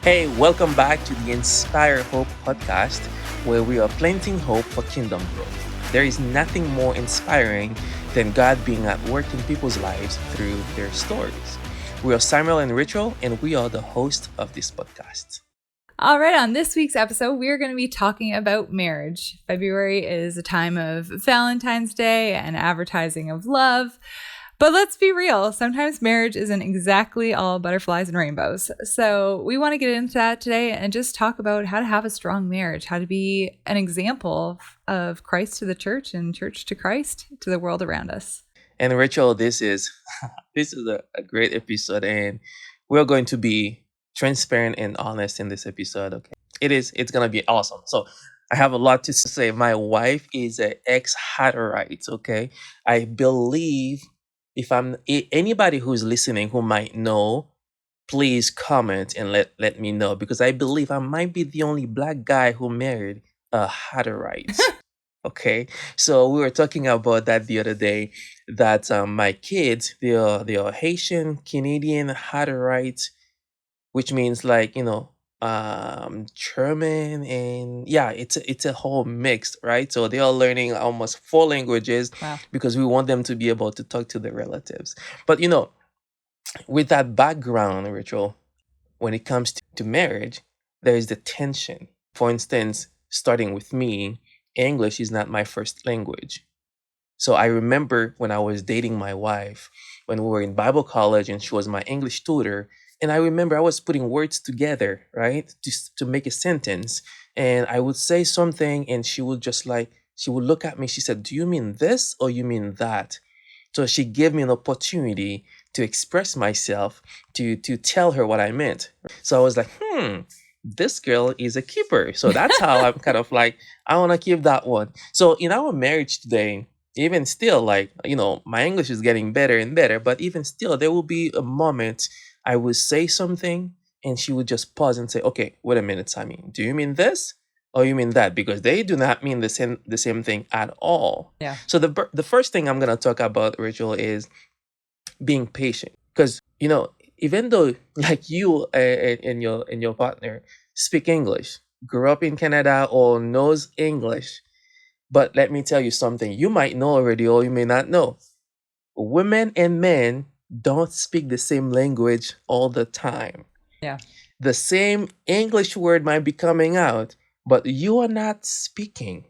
Hey, welcome back to the Inspire Hope podcast, where we are planting hope for kingdom growth. There is nothing more inspiring than God being at work in people's lives through their stories. We are Samuel and Rachel, and we are the host of this podcast. All right, on this week's episode, we are going to be talking about marriage. February is a time of Valentine's Day and advertising of love. But let's be real, sometimes marriage isn't exactly all butterflies and rainbows. So we want to get into that today and just talk about how to have a strong marriage, how to be an example of Christ to the church and church to Christ to the world around us. And Rachel, this is a great episode, and we're going to be transparent and honest in this episode. Okay, it's gonna be awesome. So I have a lot to say. My wife is an ex-Hatterite. Okay, I believe if anybody who's listening who might know, please comment and let me know, because I believe I might be the only black guy who married a Hatterite. Okay, so we were talking about that the other day. That my kids, they are Haitian Canadian Hatterite, which means like German, and yeah, it's a whole mix, right? So they are learning almost four languages Wow. because we want them to be able to talk to their relatives. But with that background, Rachel, when it comes to marriage, there is the tension. For instance, starting with me, English is not my first language. So I remember when I was dating my wife, when we were in Bible college and she was my English tutor. And I remember I was putting words together, right? Just to make a sentence. And I would say something and she would look at me. She said, "Do you mean this or you mean that?" So she gave me an opportunity to express myself, to tell her what I meant. So I was like, this girl is a keeper. So that's how I'm kind of like, I want to keep that one. So in our marriage today, even still, like, my English is getting better and better, but even still, there will be a moment I would say something and she would just pause and say, "Okay, wait a minute, Sammy, do you mean this? Or you mean that?" Because they do not mean the same thing at all. Yeah. So the first thing I'm gonna talk about, Rachel, is being patient. Because even though like you and your partner speak English, grew up in Canada or knows English, but let me tell you something you might know already or you may not know. Women and men don't speak the same language all the time. Yeah. The same English word might be coming out, but you are not speaking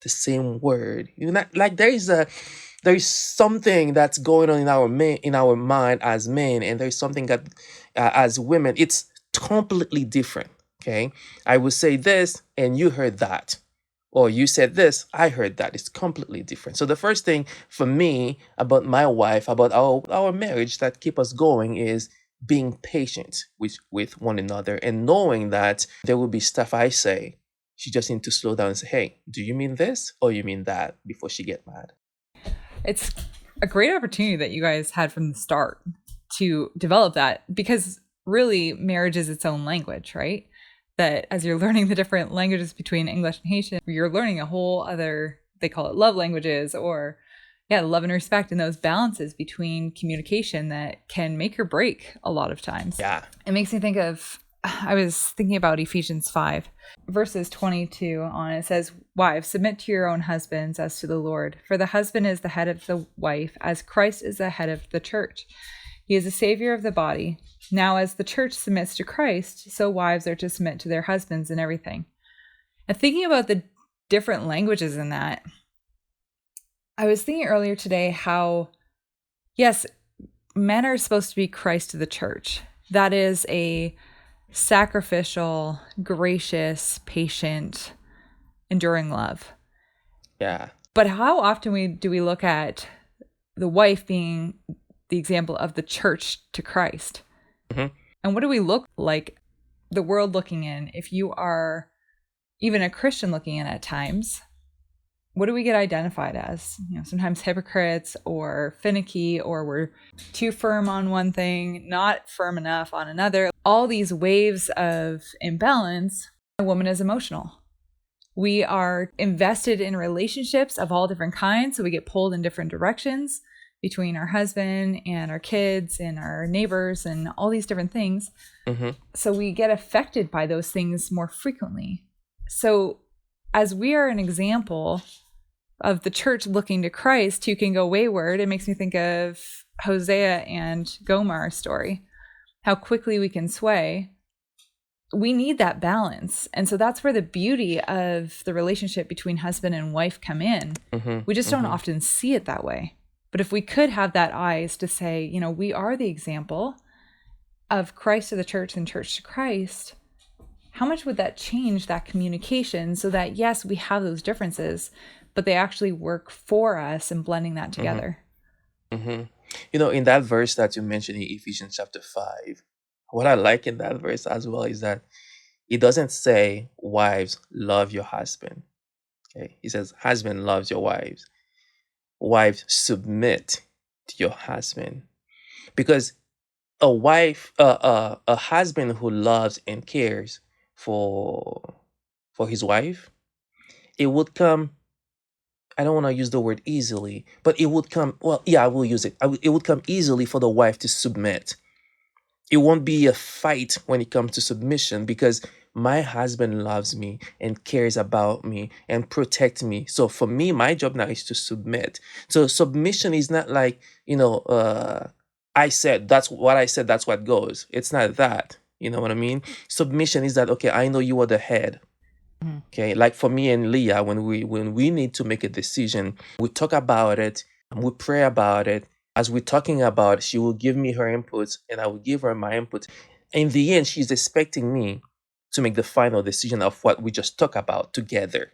the same word. You're not like there is something that's going on in our mind as men, and there's something that as women it's completely different. Okay, I would say this, and you heard that, or you said this, I heard that. It's completely different. So the first thing for me about my wife, about our marriage that keep us going is being patient with one another and knowing that there will be stuff I say. She just need to slow down and say, "Hey, do you mean this or you mean that?" before she get mad. It's a great opportunity that you guys had from the start to develop that, because really marriage is its own language, right? That as you're learning the different languages between English and Haitian, you're learning a whole other, they call it love languages, or love and respect, and those balances between communication that can make or break a lot of times. Yeah. It makes me think of, I was thinking about Ephesians 5, verses 22 on. It says, "Wives, submit to your own husbands as to the Lord. For the husband is the head of the wife, as Christ is the head of the church. He is the savior of the body. Now, as the church submits to Christ, so wives are to submit to their husbands in everything." And thinking about the different languages in that, I was thinking earlier today how, yes, men are supposed to be Christ to the church. That is a sacrificial, gracious, patient, enduring love. Yeah. But how often do we look at the wife being the example of the church to Christ? Mhm. And what do we look like, the world looking in, if you are even a Christian looking in at times? What do we get identified as? Sometimes hypocrites or finicky, or we're too firm on one thing, not firm enough on another. All these waves of imbalance. A woman is emotional. We are invested in relationships of all different kinds, so we get pulled in different directions. between our husband and our kids and our neighbors and all these different things. Mm-hmm. So we get affected by those things more frequently. So as we are an example of the church looking to Christ who can go wayward, it makes me think of Hosea and Gomer's story, how quickly we can sway. We need that balance. And so that's where the beauty of the relationship between husband and wife come in. Mm-hmm. We just don't Mm-hmm. often see it that way. But if we could have that eyes to say, you know, we are the example of Christ to the church and church to Christ, how much would that change that communication so that, yes, we have those differences, but they actually work for us in blending that together? Mm-hmm. You know, in that verse that you mentioned in Ephesians chapter 5, what I like in that verse as well is that it doesn't say, wives, love your husband. Okay. He says, husband loves your wives. Wives, submit to your husband. Because a husband who loves and cares for his wife, it would come, I don't want to use the word easily, but it would come, well, yeah, I will use it. It would come easily for the wife to submit. It won't be a fight when it comes to submission because my husband loves me and cares about me and protects me. So for me, my job now is to submit. So submission is not like, I said, that's what I said, that's what goes. It's not that. You know what I mean? Submission is that, okay, I know you are the head. Okay, like for me and Leah, when we need to make a decision, we talk about it, we pray about it. As we're talking about, she will give me her inputs, and I will give her my input. In the end, she's expecting me to make the final decision of what we just talked about together.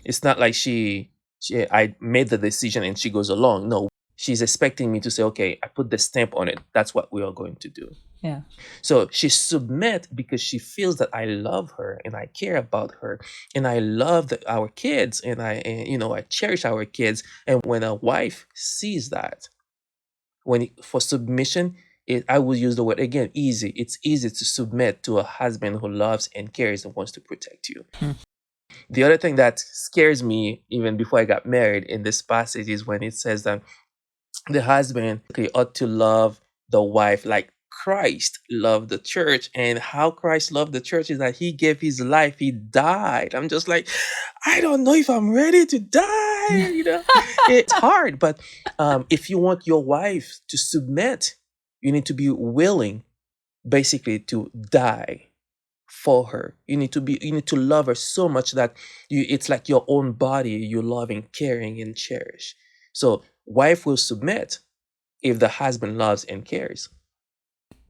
It's not like I made the decision and she goes along. No, she's expecting me to say, okay, I put the stamp on it. That's what we are going to do. Yeah. So she submit because she feels that I love her and I care about her and I love our kids I cherish our kids. And when a wife sees that, for submission, I will use the word again, easy. It's easy to submit to a husband who loves and cares and wants to protect you. The other thing that scares me even before I got married in this passage is when it says that the husband ought to love the wife like Christ loved the church. And how Christ loved the church is that he gave his life, he died. I'm just like, I don't know if I'm ready to die. It's hard. But if you want your wife to submit, you need to be willing basically to die for her. You need to love her so much that it's like your own body you love and caring and cherish. So wife will submit if the husband loves and cares.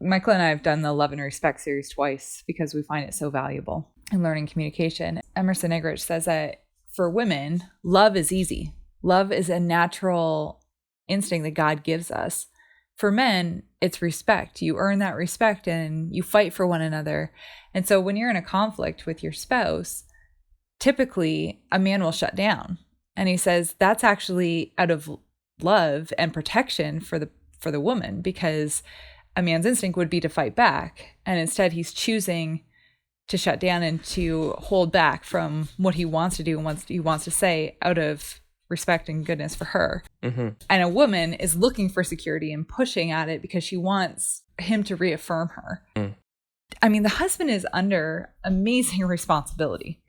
Michael and I have done the Love and Respect series twice because we find it so valuable in learning communication. Emerson Eggerichs says that for women, love is easy. Love is a natural instinct that God gives us. For men, it's respect. You earn that respect and you fight for one another. And so when you're in a conflict with your spouse, typically a man will shut down. And he says that's actually out of love and protection for the woman, because a man's instinct would be to fight back. And instead he's choosing to shut down and to hold back from what he wants to do and what he wants to say out of respect and goodness for her. Mm-hmm. And a woman is looking for security and pushing at it because she wants him to reaffirm her. I mean, the husband is under amazing responsibility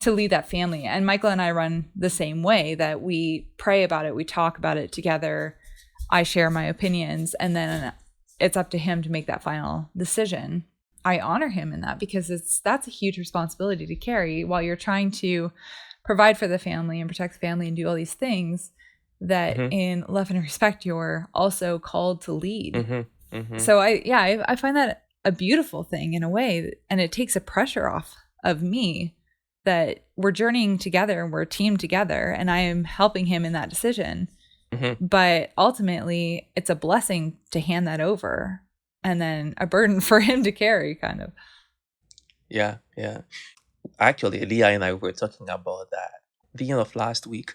to lead that family. And Michael and I run the same way, that we pray about it. We talk about it together. I share my opinions, and then it's up to him to make that final decision. I honor him in that because that's a huge responsibility to carry while you're trying to provide for the family and protect the family and do all these things that in love and respect, you're also called to lead. So I find that a beautiful thing in a way, and it takes a pressure off of me that we're journeying together and we're a team together, and I am helping him in that decision. But ultimately, it's a blessing to hand that over and then a burden for him to carry, kind of. Yeah. Actually, Leah and I were talking about that the end of last week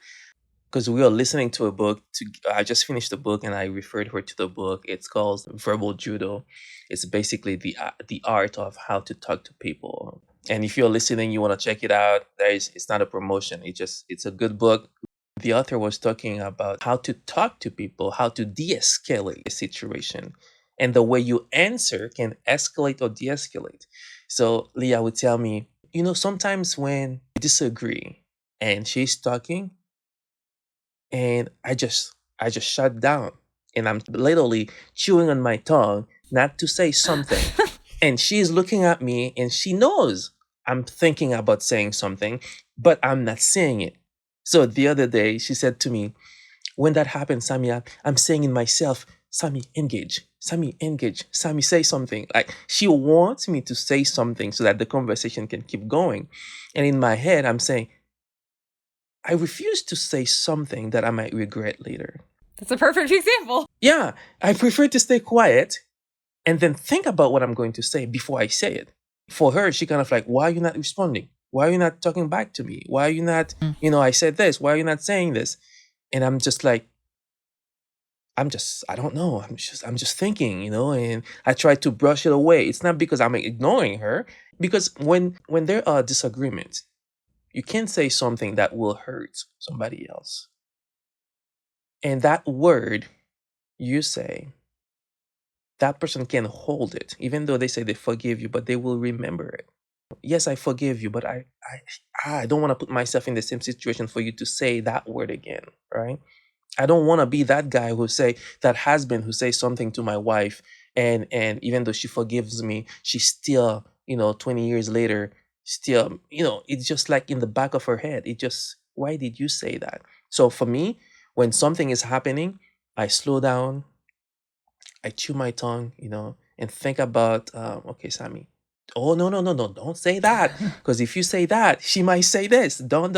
because we were listening to a book. I just finished the book and I referred her to the book. It's called Verbal Judo. It's basically the art of how to talk to people. And if you're listening, you want to check it out. It's not a promotion. It's a good book. The author was talking about how to talk to people, how to de escalate a situation. And the way you answer can escalate or de escalate. So Leah would tell me, sometimes when we disagree and she's talking, and I just shut down, and I'm literally chewing on my tongue not to say something, and she's looking at me and she knows I'm thinking about saying something, but I'm not saying it. So the other day she said to me, when that happens, Sammy, I'm saying in myself, Sammy, engage. Sammy, engage. Sammy, say something. Like, she wants me to say something so that the conversation can keep going. And in my head, I'm saying, I refuse to say something that I might regret later. That's a perfect example. Yeah, I prefer to stay quiet and then think about what I'm going to say before I say it. For her, she kind of like, why are you not responding? Why are you not talking back to me? Why are you not, Mm. I said this. Why are you not saying this? And I'm just like, I don't know. I'm just thinking, and I try to brush it away. It's not because I'm ignoring her, because when there are disagreements, you can't say something that will hurt somebody else. And that word you say, that person can hold it, even though they say they forgive you, but they will remember it. Yes, I forgive you, but I don't want to put myself in the same situation for you to say that word again, right? I don't want to be that guy who say that husband who says something to my wife, and even though she forgives me, she still, 20 years later, still, it's just like in the back of her head. It just, why did you say that? So for me, when something is happening, I slow down, I chew my tongue, and think about, okay, Sammy. Oh, no, no, no, no, don't say that. Because if you say that, she might say this. Don't.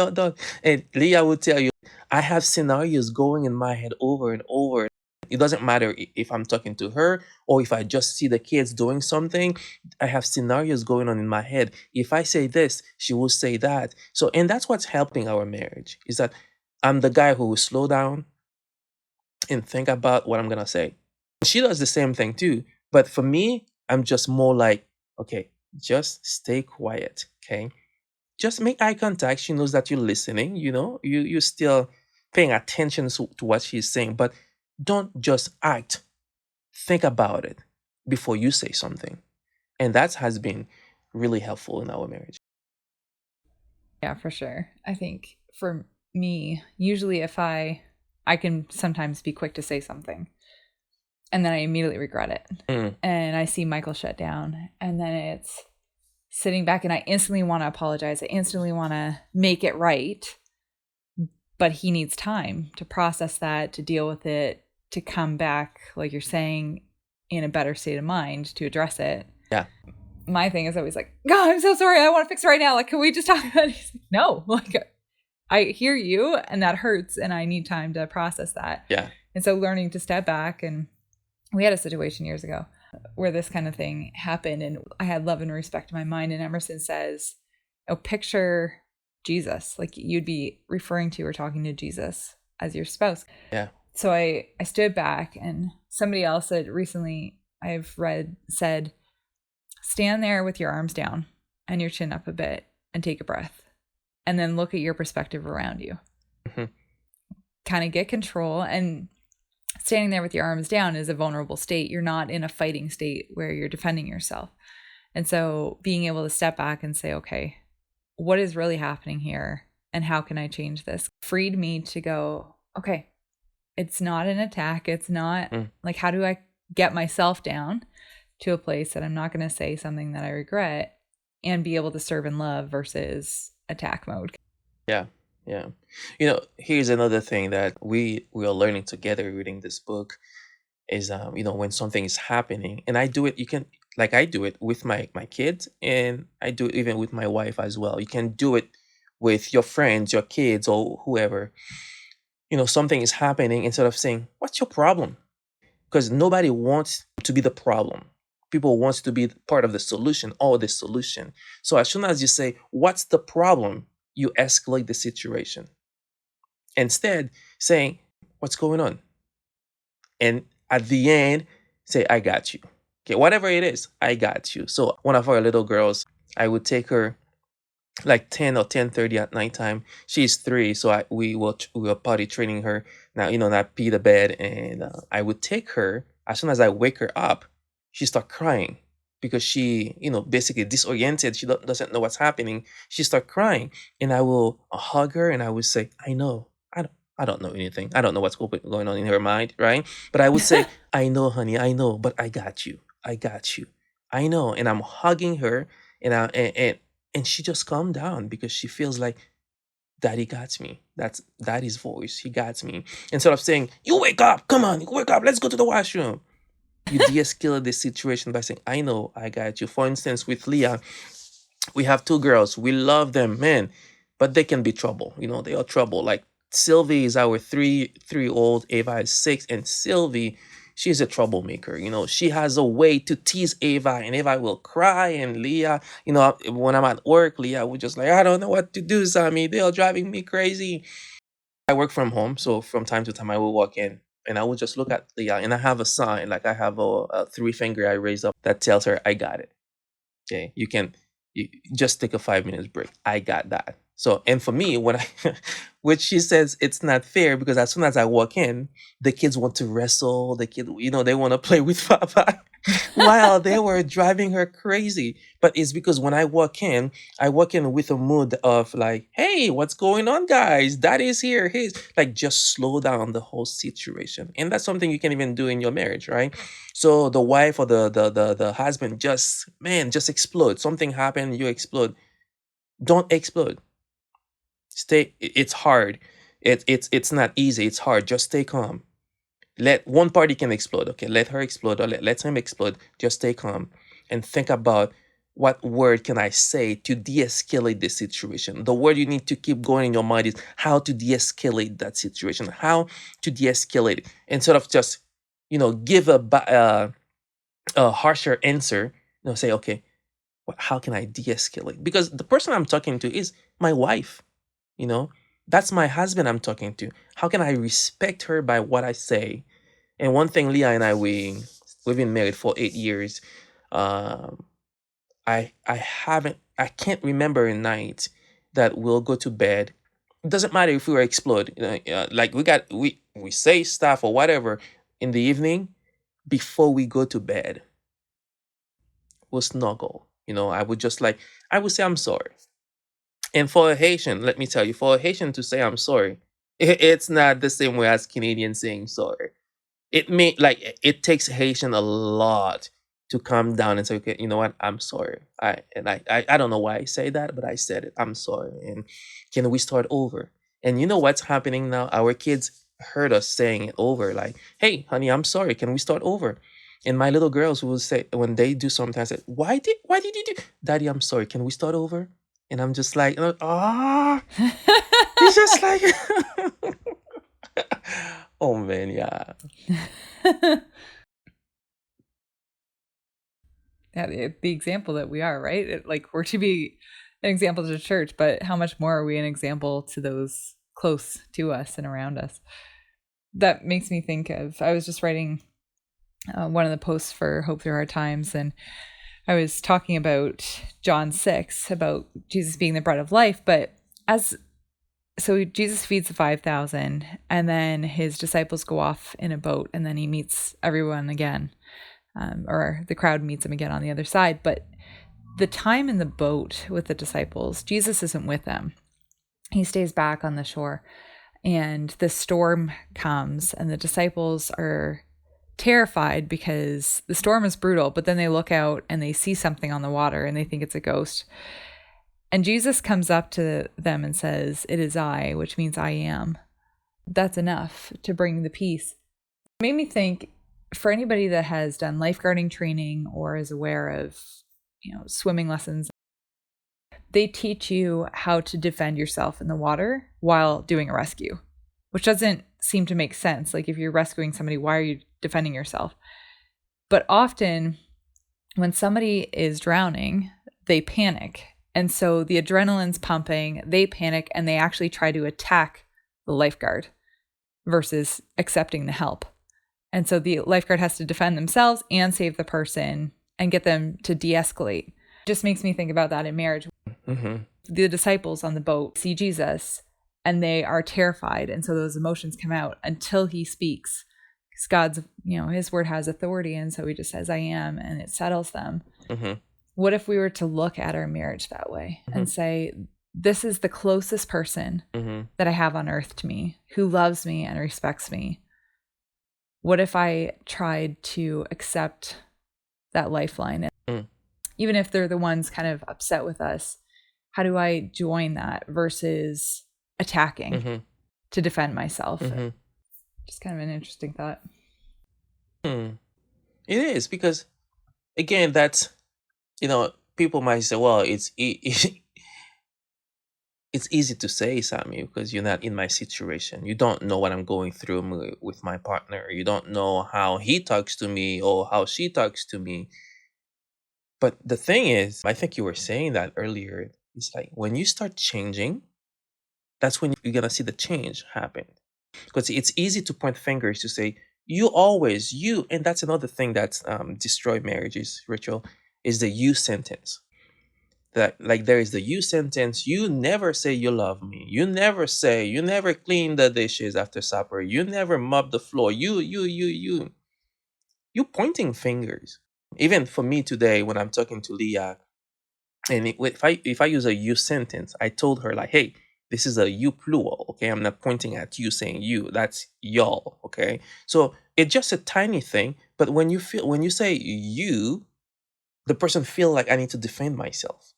And Leah would tell you, I have scenarios going in my head over and over. It doesn't matter if I'm talking to her or if I just see the kids doing something. I have scenarios going on in my head. If I say this, she will say that. So, and that's what's helping our marriage, is that I'm the guy who will slow down and think about what I'm gonna say. She does the same thing too. But for me, I'm just more like, okay, just stay quiet. Okay. Just make eye contact. She knows that you're listening, you're still paying attention to what she's saying, but don't just act. Think about it before you say something. And that has been really helpful in our marriage. Yeah, for sure. I think for me, usually if I can sometimes be quick to say something and then I immediately regret it. Mm, And I see Michael shut down and then it's sitting back and I instantly want to apologize. I instantly want to make it right, but he needs time to process that, to deal with it, to come back, like you're saying, in a better state of mind to address it. yeah. My thing is always like, God, I'm so sorry. I want to fix it right now. Like, can we just talk about it? He's like, no, like, I hear you and that hurts and I need time to process that. Yeah. And so learning to step back, and we had a situation years ago where this kind of thing happened and I had love and respect in my mind. And Emerson says, oh, picture Jesus, like you'd be referring to or talking to Jesus as your spouse. Yeah. So I stood back, and somebody else that recently I've read said, stand there with your arms down and your chin up a bit and take a breath and then look at your perspective around you. Mhm. Kind of get control. And standing there with your arms down is a vulnerable state. You're not in a fighting state where you're defending yourself. And so being able to step back and say, okay, what is really happening here and how can I change this, freed me to go, okay, it's not an attack. It's not like, how do I get myself down to a place that I'm not going to say something that I regret and be able to serve in love versus attack mode. Yeah, yeah. Here's another thing that we are learning together reading this book is, when something is happening, and I do it. You can, like, I do it with my kids, and I do it even with my wife as well. You can do it with your friends, your kids, or whoever. Something is happening. Instead of saying, "What's your problem?" Because nobody wants to be the problem. People wants to be part of the solution or the solution. So as soon as you say, "What's the problem?" you escalate the situation. Instead, saying, "What's going on?" And at the end, say, "I got you." Okay, whatever it is, I got you. So one of our little girls, I would take her like 10 or 10:30 at nighttime. She's 3, so we were potty training her. Now, not pee the bed, and I would take her. As soon as I wake her up, she start crying because she, basically disoriented. She doesn't know what's happening. She start crying, and I will hug her, and I would say, "I know, I don't know anything. I don't know what's going on in her mind, right?" But I would say, "I know, honey, I know, but I got you. I got you. I know." And I'm hugging her, and and she just calmed down because she feels like daddy got me. That's daddy's voice. He got me. Instead of saying, "You wake up, come on, wake up, let's go to the washroom." You de-escalate the situation by saying, "I know, I got you." For instance, with Leah, we have 2 girls. We love them, man, but they can be trouble. They are trouble. Like Sylvie is our three-year-old. Ava is 6, and Sylvie, she's a troublemaker. She has a way to tease Ava, and Ava will cry. And Leah, when I'm at work, Leah would just like, "I don't know what to do, Sammy. They are driving me crazy." I work from home, so from time to time I will walk in. And I will just look at Leah, and I have a sign, like I have a 3 finger I raise up that tells her, "I got it." Okay, you just take a 5 minutes break. I got that. So, and for me, when I, which she says it's not fair because as soon as I walk in, the kids want to wrestle. The kid, they want to play with Papa, while they were driving her crazy. But it's because when I walk in with a mood of like, "Hey, what's going on, guys? Daddy's here. He's like, just slow down the whole situation." And that's something you can even do in your marriage, right? So the wife or the husband just, man, just explode. Something happened, you explode. Don't explode. It's hard. It's not easy. It's hard. Just stay calm. Let one party can explode. Okay, let her explode or let him explode. Just stay calm and think about what word can I say to de-escalate this situation. The word you need to keep going in your mind is how to de-escalate that situation. How to de-escalate it instead of just give a harsher answer. Say, okay, how can I de-escalate? Because the person I'm talking to is my wife. You know, that's my husband I'm talking to. How can I respect her by what I say? And one thing, Leah and I, we've been married for 8 years. Um, I can't remember a night that we'll go to bed. It doesn't matter if we were explode. Like we say stuff or whatever in the evening before we go to bed. We'll snuggle. I would say I'm sorry. And for a Haitian, let me tell you, for a Haitian to say I'm sorry, it's not the same way as Canadians saying sorry. It takes Haitian a lot to calm down and say, okay, you know what, I'm sorry. I don't know why I say that, but I said it. I'm sorry. And can we start over? And you know what's happening now? Our kids heard us saying it over, like, "Hey, honey, I'm sorry. Can we start over?" And my little girls will say when they do sometimes, say, why did you do, Daddy? I'm sorry. Can we start over? And I'm just like, ah, it's just like, oh man, yeah. Yeah, the example that we are, right? Like we're to be an example to the church, but how much more are we an example to those close to us and around us? That makes me think of, I was just writing one of the posts for Hope Through Hard Times, and I was talking about John 6, about Jesus being the bread of life, but so Jesus feeds the 5,000, and then his disciples go off in a boat, and then he meets everyone again. Or the crowd meets him again on the other side. But the time in the boat with the disciples, Jesus isn't with them. He stays back on the shore, and the storm comes, and the disciples are terrified because the storm is brutal, but then they look out and they see something on the water and they think it's a ghost. And Jesus comes up to them and says, "It is I," which means I am. That's enough to bring the peace. It made me think, for anybody that has done lifeguarding training or is aware of, swimming lessons, they teach you how to defend yourself in the water while doing a rescue, which doesn't seem to make sense. Like if you're rescuing somebody, why are you defending yourself? But often when somebody is drowning, they panic. And so the adrenaline's pumping, they panic, and they actually try to attack the lifeguard versus accepting the help. And so the lifeguard has to defend themselves and save the person and get them to de-escalate. Just makes me think about that in marriage. Mm-hmm. the disciples on the boat see Jesus and they are terrified. And so those emotions come out until he speaks. Because God's, his word has authority. And so he just says, I am, and it settles them. Mm-hmm. What if we were to look at our marriage that way Mm-hmm. and say, this is the closest person Mm-hmm. that I have on earth to me, who loves me and respects me. What if I tried to accept that lifeline? Mm. Even if they're the ones kind of upset with us, how do I join that versus attacking Mm-hmm. to defend myself? Mm-hmm. Just kind of an interesting thought. It is, because again, that's, people might say, well, it's easy to say, Sammy, because you're not in my situation. You don't know what I'm going through with my partner. You don't know how he talks to me or how she talks to me. But the thing is, I think you were saying that earlier. It's like when you start changing, that's when you're gonna see the change happen. Because it's easy to point fingers to say you, and that's another thing that's destroyed marriages, Rachel, is the you sentence. That, like, there is the you sentence. You never say you love me. You never clean the dishes after supper. You never mop the floor. You pointing fingers. Even for me today, when I'm talking to Leah, and if I use a you sentence, I told her, like, hey, this is a you plural, okay? I'm not pointing at you saying you. That's y'all, okay? So it's just a tiny thing, but when you say you, the person feel like I need to defend myself.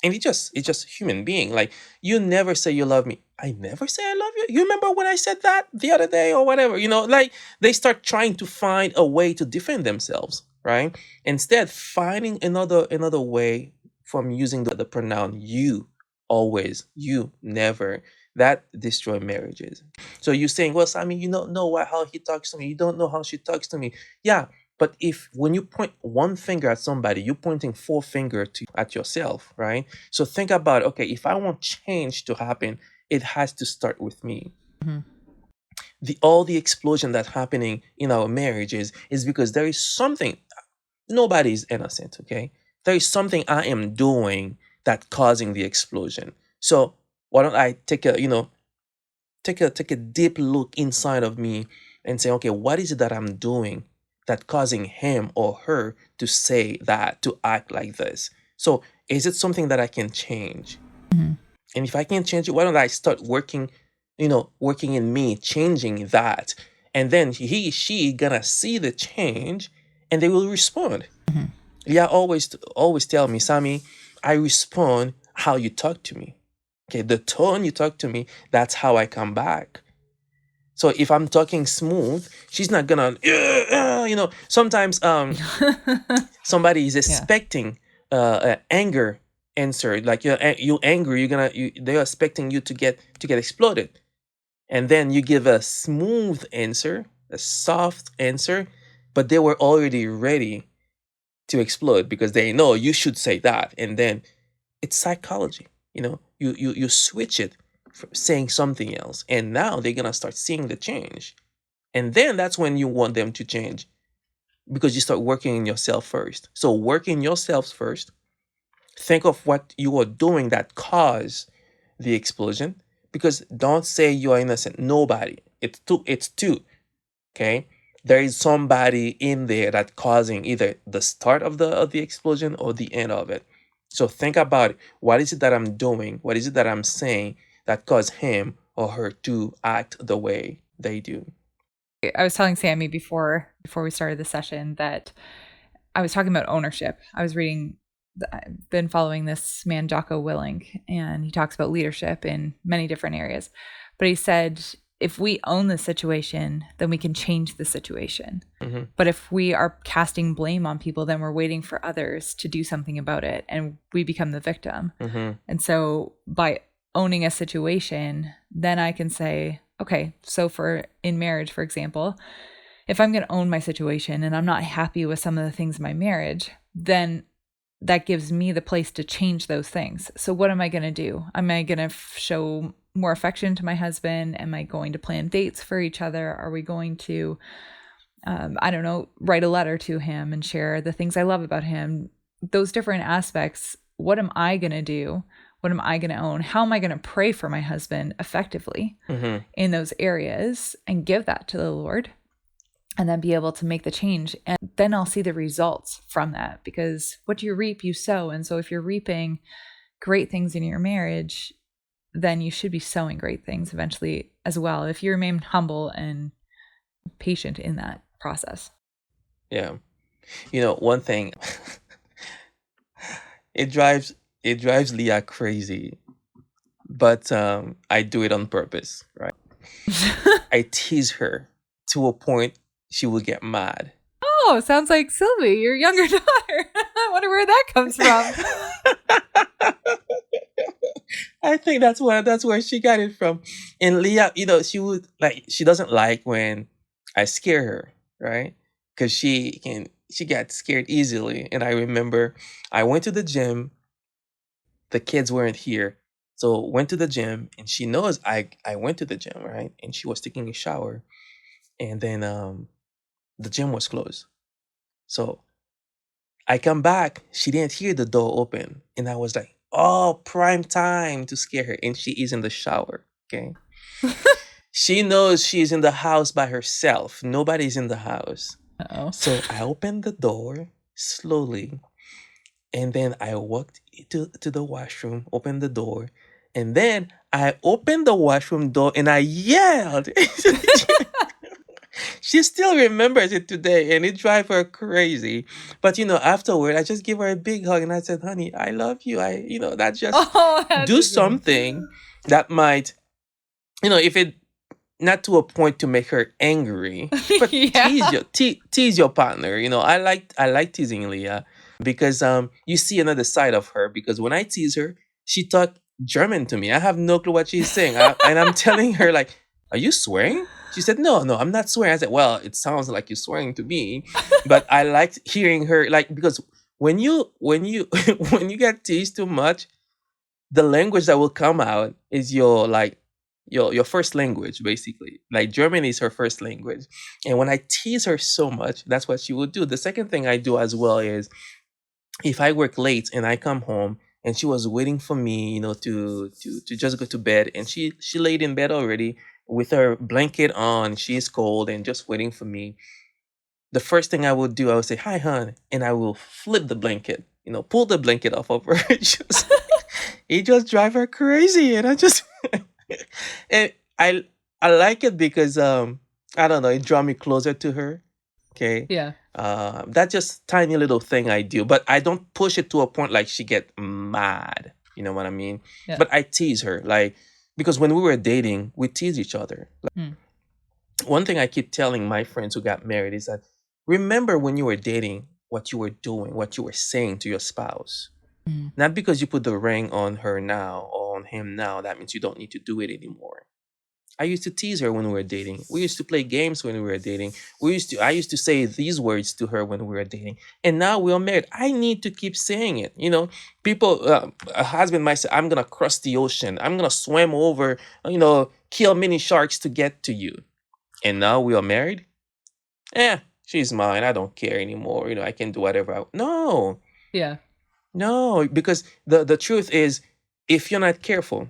And it's just human being. Like, you never say you love me. I never say I love you. You remember when I said that the other day or whatever? Like, they start trying to find a way to defend themselves, right? Instead, finding another way from using the pronoun you, always, you, never. That destroy marriages. So you're saying, well, Sammy, you don't know how he talks to me. You don't know how she talks to me. Yeah, but if when you point one finger at somebody, you're pointing four finger at yourself, right? So think about, okay, if I want change to happen, it has to start with me. Mm-hmm. All the explosion that's happening in our marriages is because there is something. Nobody's innocent, okay? There is something I am doing that causing the explosion. So why don't I take a deep look inside of me and say, okay, what is it that I'm doing that causing him or her to say that, to act like this? So is it something that I can change? Mm-hmm. And if I can change it, why don't I start working in me, changing that? And then she gonna see the change and they will respond. Mm-hmm. Yeah, always tell me, Sammy, I respond how you talk to me. Okay, the tone you talk to me, that's how I come back. So if I'm talking smooth, she's not gonna, sometimes somebody is Yeah. expecting anger answer. Like, you angry, they're expecting you to get exploded. And then you give a smooth answer, a soft answer, but they were already ready to explode because they know you should say that. And then it's psychology. You switch it for saying something else, and now they're gonna start seeing the change. And then that's when you want them to change, because you start working in yourself first. So work in yourselves first. Think of what you are doing that caused the explosion, because don't say you are innocent. Nobody. It's two. Okay, there is somebody in there that causing either the start of the explosion or the end of it. So think about it. What is it that I'm doing? What is it that I'm saying that caused him or her to act the way they do? I was telling Sammy before we started the session that I was talking about ownership. I've been following this man, Jocko Willink, and he talks about leadership in many different areas. But he said, if we own the situation, then we can change the situation. Mm-hmm. But if we are casting blame on people, then we're waiting for others to do something about it, and we become the victim. Mm-hmm. And so by owning a situation, then I can say, okay, so in marriage, for example, if I'm going to own my situation and I'm not happy with some of the things in my marriage, then that gives me the place to change those things. So what am I going to do? Am I going to show more affection to my husband? Am I going to plan dates for each other? Are we going to, write a letter to him and share the things I love about him? Those different aspects. What am I going to do? What am I going to own? How am I going to pray for my husband effectively in those areas and give that to the Lord? And then be able to make the change. And then I'll see the results from that, because what you reap, you sow. And so if you're reaping great things in your marriage, then you should be sowing great things eventually as well, if you remain humble and patient in that process. Yeah. One thing, it drives Leah crazy, but I do it on purpose, right? I tease her to a point she will get mad. Oh, sounds like Sylvie, your younger daughter. I wonder where that comes from. I think that's where she got it from. And Leah, she doesn't like when I scare her, right? Because she gets scared easily. And I remember I went to the gym, the kids weren't here. So went to the gym, and she knows I went to the gym, right? And she was taking a shower, and then the gym was closed. So I come back, she didn't hear the door open, and I was like, "Oh, prime time to scare her." And she is in the shower. Okay, she knows she's in the house by herself. Nobody's in the house. Uh-oh. So I opened the door slowly, and then I walked to the washroom, opened the door, and then I opened the washroom door and I yelled. She still remembers it today, and it drives her crazy. But afterward, I just give her a big hug and I said, "Honey, I love you. That just That's do amazing. something that might, if it not to a point to make her angry, but Yeah. tease your partner. I like teasing Leah because you see another side of her. Because when I tease her, she talk German to me. I have no clue what she's saying, and I'm telling her like, "Are you swearing?" She said, "No, no, I'm not swearing." I said, "Well, it sounds like you're swearing to me," but I liked hearing her like, because when you when you get teased too much, the language that will come out is your first language, basically. Like German is her first language. And when I tease her so much, that's what she will do. The second thing I do as well is, if I work late and I come home and she was waiting for me, to just go to bed, and she laid in bed already with her blanket on, she's cold and just waiting for me. The first thing I would do, I would say, "Hi, hon," and I will flip the blanket, pull the blanket off of her. It just drive her crazy, and I just and I like it because I don't know, it draw me closer to her. Okay. Yeah. That's just tiny little thing I do, but I don't push it to a point like she get mad. You know what I mean? Yeah. But I tease her, like, because when we were dating, we tease each other. Hmm. One thing I keep telling my friends who got married is that, remember when you were dating, what you were doing, what you were saying to your spouse. Hmm. Not because you put the ring on her now or on him now, that means you don't need to do it anymore. I used to tease her when we were dating. We used to play games when we were dating. I used to say these words to her when we were dating. And now we're married. I need to keep saying it. People, a husband might say, "I'm going to cross the ocean. I'm going to swim over, kill many sharks to get to you." And now we are married. She's mine. I don't care anymore. I can do whatever No, Yeah. no, because the truth is, if you're not careful,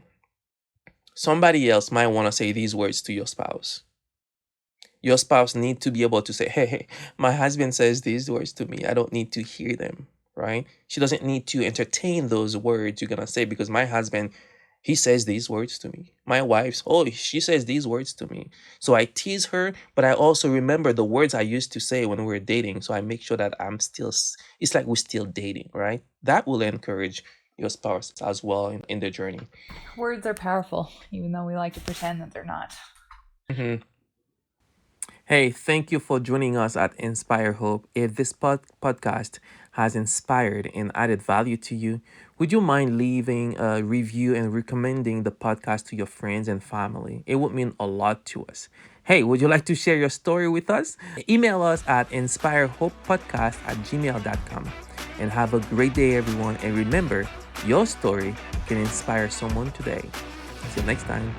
somebody else might want to say these words to your spouse. Your spouse need to be able to say, "Hey, my husband says these words to me. I don't need to hear them," right? She doesn't need to entertain those words you're gonna say, because my husband, he says these words to me. My wife's, oh, she says these words to me. So I tease her, but I also remember the words I used to say when we were dating. So I make sure that it's like we're still dating, right? That will encourage your spouse as well in their journey. Words are powerful, even though we like to pretend that they're not. Mhm. Hey, thank you for joining us at Inspire Hope. If this podcast has inspired and added value to you, would you mind leaving a review and recommending the podcast to your friends and family? It would mean a lot to us. Hey, would you like to share your story with us? Email us at inspirehopepodcast@gmail.com. And have a great day, everyone. And remember, your story can inspire someone today. Until next time.